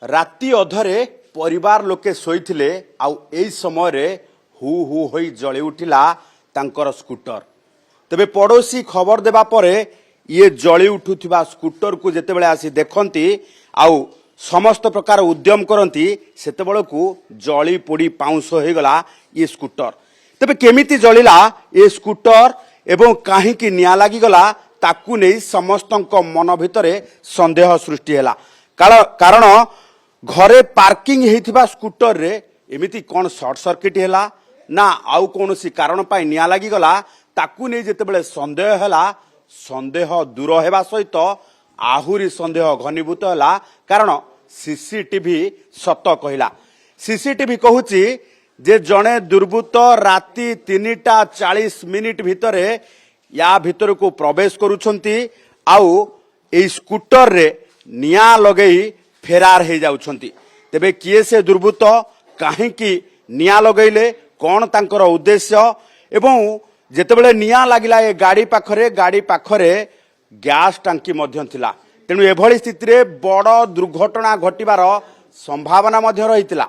राति अधरे परिवार लोके शोइथिले आउ एई समय रे हु हु होई जଳି उठिला तांकर स्कूटर। तबे पड़ोसी खबर देबा परे ये जଳି उठुथिबा स्कूटर को जेतेबेले आसी देखंती आउ समस्त प्रकार उद्यम करंती सेतेबेलकू जଳି पोड़ी पाउंस हो गला ये स्कूटर। तबे केमिति जळिला ये स्कूटर एवं काहींकी निया लागि गला ताकू नै समस्तक मन भितरे संदेह सृष्टि हैला। कारण घरे पार्किंग हेथिबा स्कूटर रे एमिति कोन शॉर्ट सर्किट हैला ना आउ कोनोसी कारण पाई निया लागि गला ताकू नै जेतेबेले संदेह हैला। संदेह दूर हेबा सहित आहुरी संदेह घनीभूत हैला कारण सीसीटीवी सत कहिला। सीसीटीवी कहूची जे जणे दुर्बृत्त राति 3:40 भितरे या भितर को प्रवेश करुछंती आउ ए स्कूटर रे निया लगेई फेरार हे जाउछंती। तेबे किए से दुर्बृत्त काहेकि निया लगेइले कोन तांकर उद्देश्य एवं जेतेबेले निया लागिला ए गाड़ी पाखरे गैस टांकी मध्य थिला। तेणु एभली स्थिति रे बड़ दुर्घटना घटिबार संभावना मध्य रहितिला।